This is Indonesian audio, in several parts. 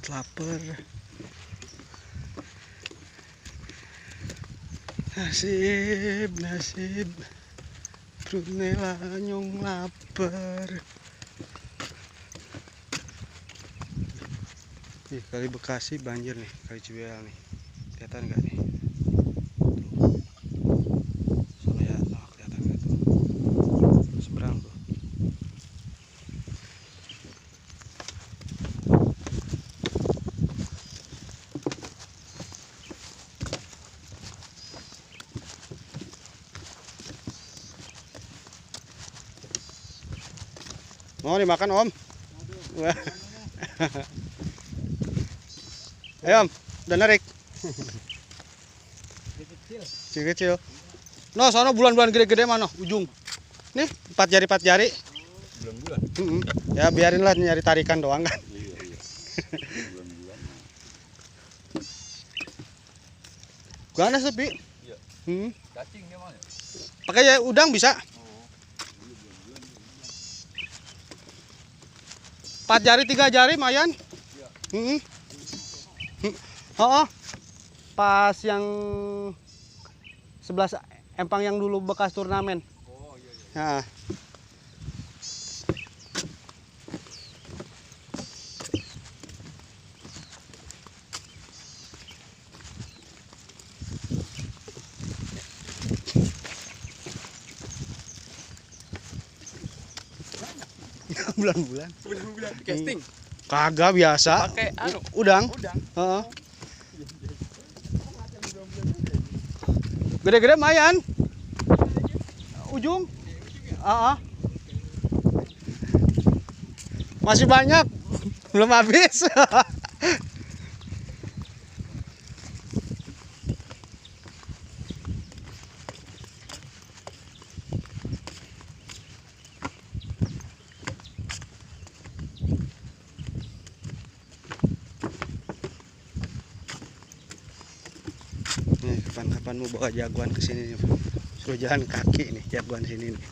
lapar. Nasib Brunella nyong lapar. Nih, kali Bekasi banjir nih, kali Cibeal nih. Kelihatan nggak nih? Sono ya, oh, kelihatan nggak tuh? Seberang tuh. Mau dimakan Om? Wah. Ayo Om, udah narik. Kecil-kecil. No, sono bulan-bulan gede-gede mana? Ujung. Nih, 4 jari. Bulan-bulan. Ya biarinlah nyari tarikan doang kan. Iya. Bulan-bulan. Gana sepi. Iya. Cacing dia mana? Pakai ya udang bisa. 4 jari 3 jari mayan. Iya. Oh, pas yang 11 empang yang dulu bekas turnamen. Oh iya. Nah. Bulan-bulan. Casting. Kagak biasa. Pakai Udang. Heeh. Gede-gede mayan. Ujung. Masih banyak. Belum habis. Nih, kapan-kapan mau bawa jagoan ke sini nih. Suruh jalan kaki nih jagoan sini nih.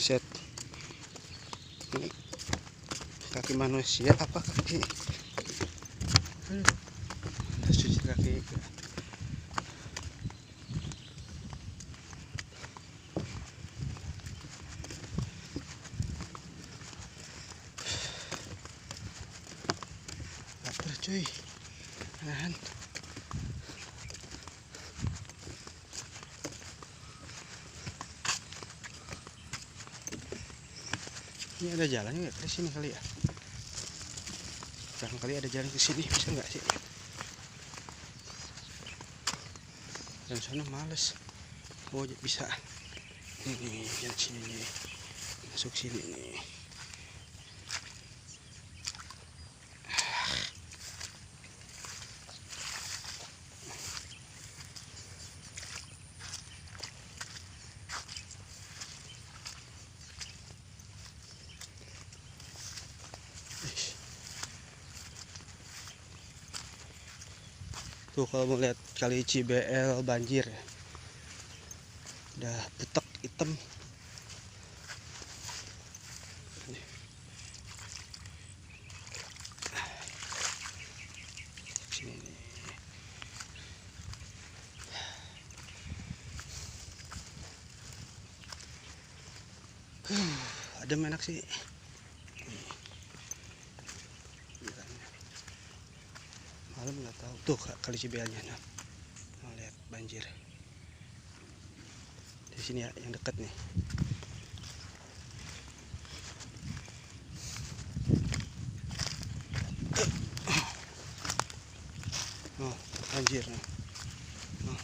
Set. Ini kaki manusia apa kaki? Harus cuci kaki. Lapar cuy. Nahan. Ini ada jalannya nggak ke sini kali ya? Barangkali ada jalan ke sini, bisa nggak sih? Dan sana males. Oh bisa. Ini jalan sini, masuk sini nih. Tuh kalau mau lihat kali Cibeal banjir ya. Udah butek hitam. Sini nih. Adem enak sih. Malam nggak tahu tuh kali Cibealnya. Nah, mau lihat banjir di sini ya, yang dekat nih. Oh, banjir nih. Oh.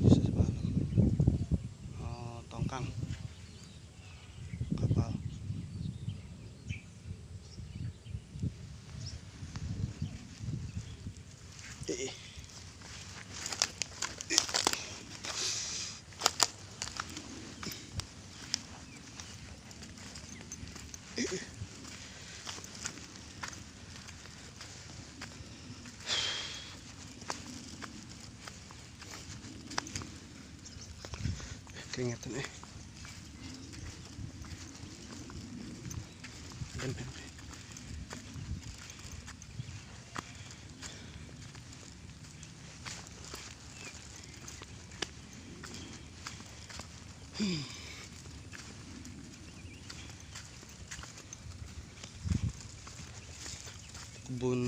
Bisa semalam. Oh, tongkang kapal. keringetan kebun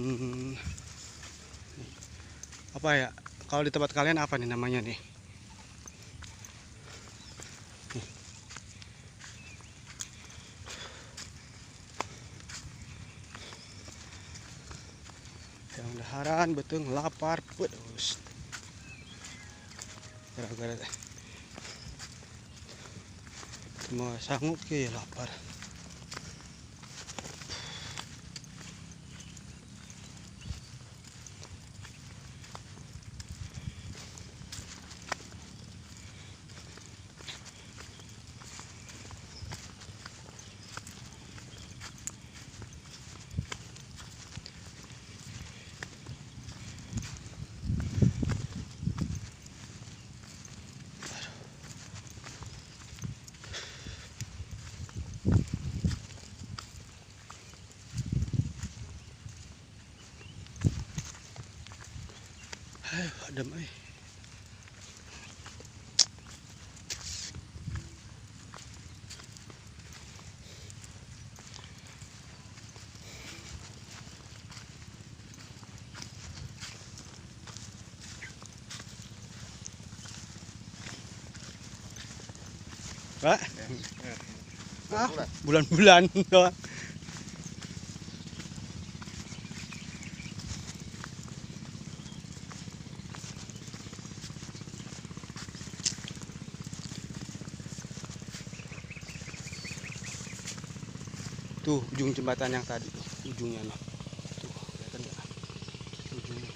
apa ya, kalau di tempat kalian apa nih namanya nih? Yang daharan betul lapar pedus gara-gara semua sanggup ke lapar. Adem Pak. Bulan-bulan doang. Tuh ujung jembatan yang tadi, ujungnya noh. Tuh, kelihatan nggak? Ujungnya.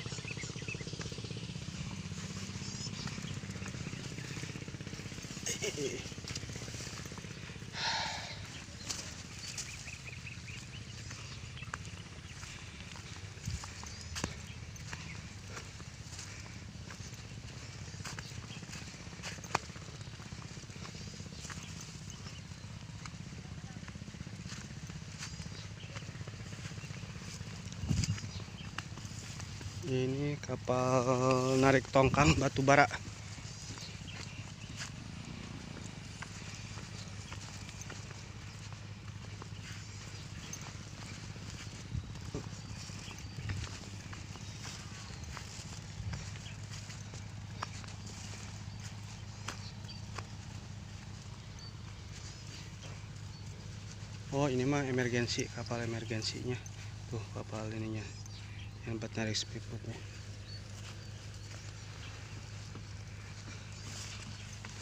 Ini kapal narik tongkang batu bara. Oh ini mah emergensi, kapal emergensinya. Tuh kapal ininya yang buat narik speedboatnya.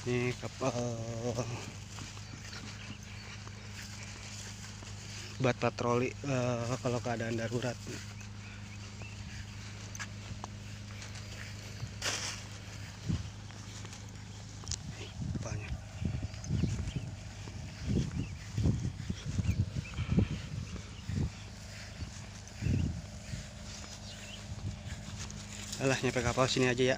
Ini kapal buat patroli kalau keadaan darurat. Kapalnya. Alah, nyampe kapal sini aja ya.